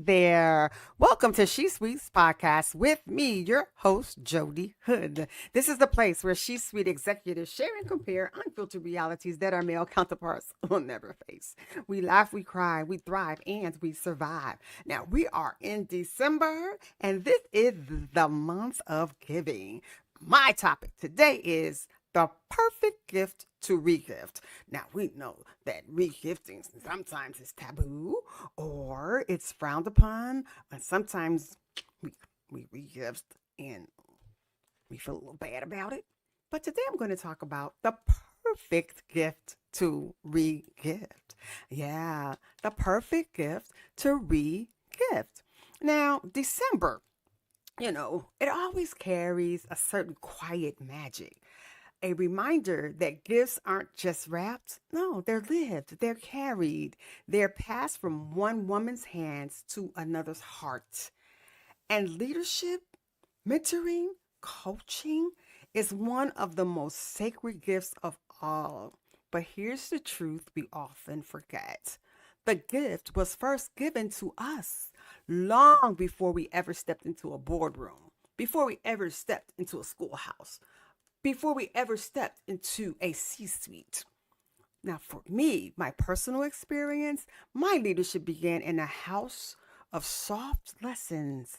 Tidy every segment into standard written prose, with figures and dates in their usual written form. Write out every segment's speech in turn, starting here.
there. Welcome to She Sweets podcast with me, your host, Jodi Hood. This is the place where She Sweet executives share and compare unfiltered realities that our male counterparts will never face. We laugh, we cry, we thrive, and we survive. Now, we are in December, and this is the month of giving. My topic today is the perfect gift to regift. Now, we know that regifting sometimes is taboo or it's frowned upon, and sometimes we, we regift and we feel a little bad about it. But today I'm going to talk about the perfect gift to regift. Yeah, the perfect gift to regift. Now, December, it always carries a certain quiet magic, a reminder that gifts aren't just wrapped. No, they're lived, they're carried, they're passed from one woman's hands to another's heart. And leadership, mentoring, coaching is one of the most sacred gifts of all. But here's the truth we often forget: the gift was first given to us long before we ever stepped into a boardroom, before we ever stepped into a schoolhouse, before we ever stepped into a C suite. Now, for me, my personal experience, my leadership began in a house of soft lessons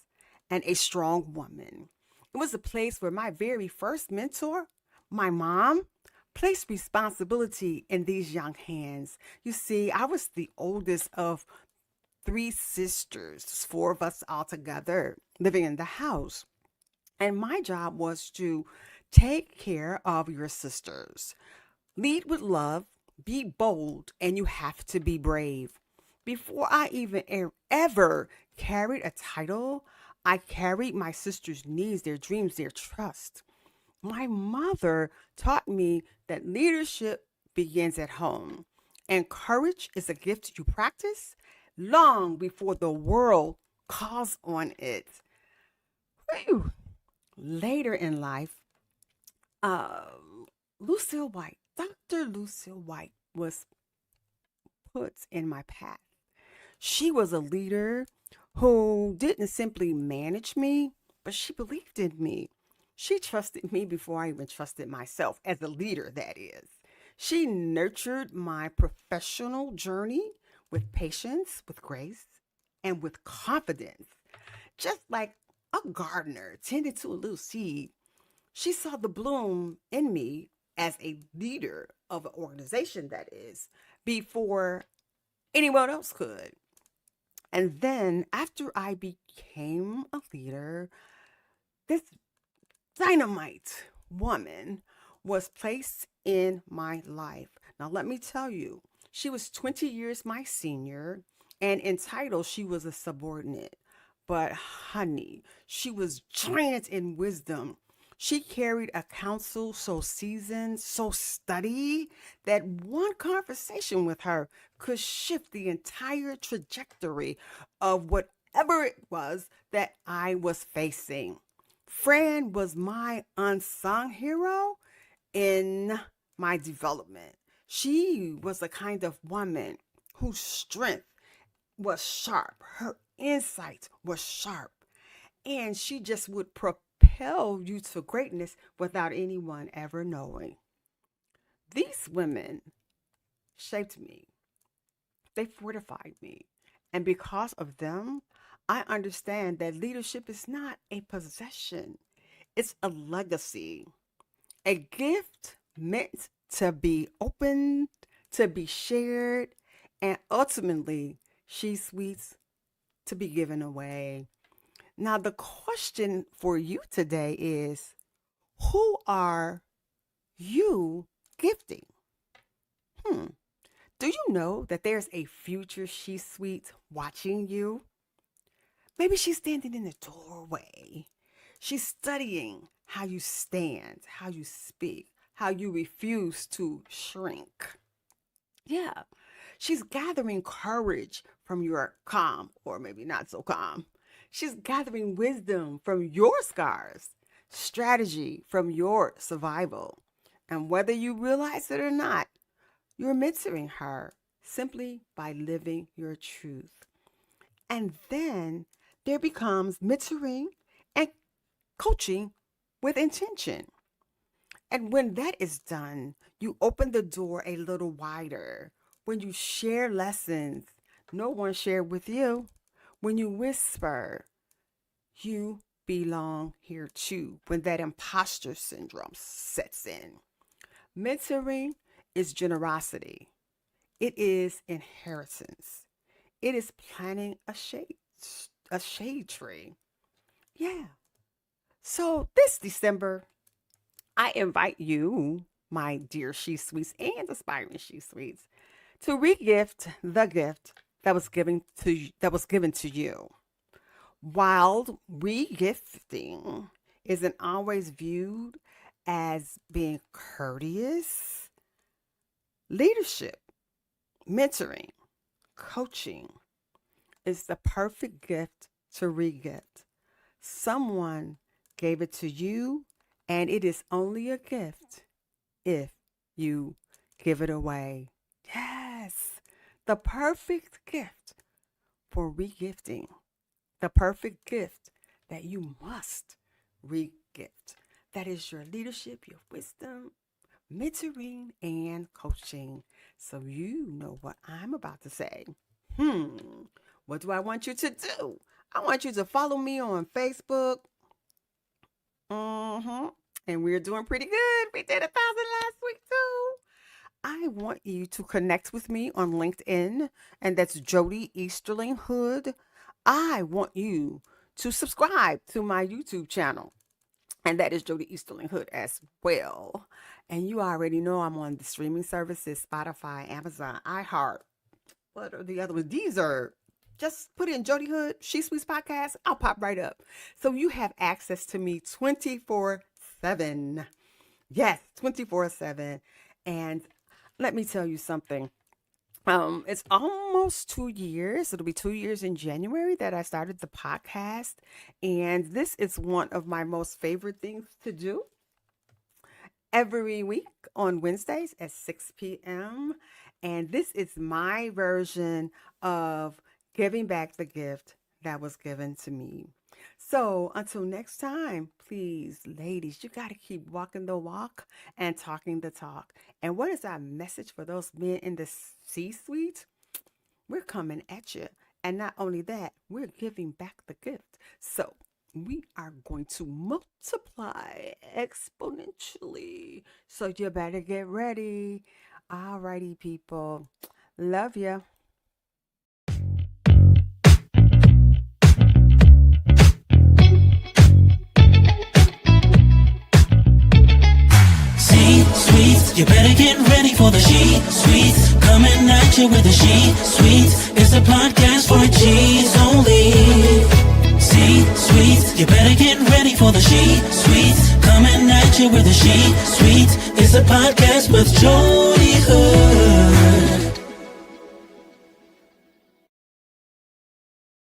and a strong woman. It was a place where my very first mentor, my mom, placed responsibility in these young hands. You see, I was the oldest of three sisters, four of us all together living in the house. And my job was to take care of your sisters. Lead with love, be bold, and you have to be brave. Before I even ever carried a title, I carried my sisters' needs, their dreams, their trust. My mother taught me that leadership begins at home, and courage is a gift you practice long before the world calls on it. Whew. Later in life, uh, Lucille White, Dr. Lucille White was put in my path. She was a leader who didn't simply manage me, but she believed in me. She trusted me before I even trusted myself, as a leader, that is. She nurtured my professional journey with patience, with grace, and with confidence. Just like a gardener tended to a little seed, she saw the bloom in me as a leader of an organization, that is, before anyone else could. And then after I became a leader, this dynamite woman was placed in my life. Now, let me tell you, she was 20 years my senior, and in title, she was a subordinate. But, honey, she was giant in wisdom. She carried a counsel so seasoned, so studied, that one conversation with her could shift the entire trajectory of whatever it was that I was facing. Fran was my unsung hero in my development. She was the kind of woman whose strength was sharp, her insight was sharp, and she just would propel you to greatness without anyone ever knowing. These women shaped me, they fortified me, and because of them, I understand that leadership is not a possession, it's a legacy, a gift meant to be opened, to be shared, and ultimately, she sweets to be given away. Now, the question for you today is, who are you gifting? Hmm. Do you know that there's a future she suite watching you? Maybe she's standing in the doorway. She's studying how you stand, how you speak, how you refuse to shrink. Yeah, she's gathering courage from your calm, or maybe not so calm. She's gathering wisdom from your scars, strategy from your survival. And whether you realize it or not, you're mentoring her simply by living your truth. And then there becomes mentoring and coaching with intention. And when that is done, you open the door a little wider. When you share lessons no one shared with you, when you whisper, you belong here too, when that imposter syndrome sets in. Mentoring is generosity, it is inheritance, it is planting a shade tree. Yeah. So this December, I invite you, my dear She Sweets and aspiring She Sweets, to regift the gift that was given to you. While regifting isn't always viewed as being courteous, leadership, mentoring, coaching is the perfect gift to regift. Someone gave it to you, and it is only a gift if you give it away. Yes, the perfect gift for regifting, the perfect gift that you must regift. That is your leadership, your wisdom, mentoring, and coaching. So you know what I'm about to say. Hmm, what do I want you to do? I want you to follow me on Facebook. Mm-hmm. And we're doing pretty good. We did 1,000 last week too. I want you to connect with me on LinkedIn, and that's Jodi Easterling Hood. I want you to subscribe to my YouTube channel, and that is Jodi Easterling Hood as well. And you already know I'm on the streaming services Spotify, Amazon, iHeart. What are the other ones? These are just put in Jodi Hood, She Sweets Podcast. I'll pop right up. So you have access to me 24/7. Yes, 24/7. And let me tell you something. It's almost 2 years. It'll be 2 years in January that I started the podcast. And this is one of my most favorite things to do every week on Wednesdays at 6 p.m. And this is my version of giving back the gift that was given to me. So until next time, please, ladies, you got to keep walking the walk and talking the talk. And what is our message for those men in the C-suite? We're coming at you. And not only that, we're giving back the gift. So we are going to multiply exponentially. So you better get ready. All righty, people. Love you. Sweets, you better get ready for the She Sweets. Coming at you with the She Sweets. It's a podcast for G's only. Sweets, you better get ready for the She Sweets. Coming at you with the She Sweets. It's a podcast with Jodi Hood.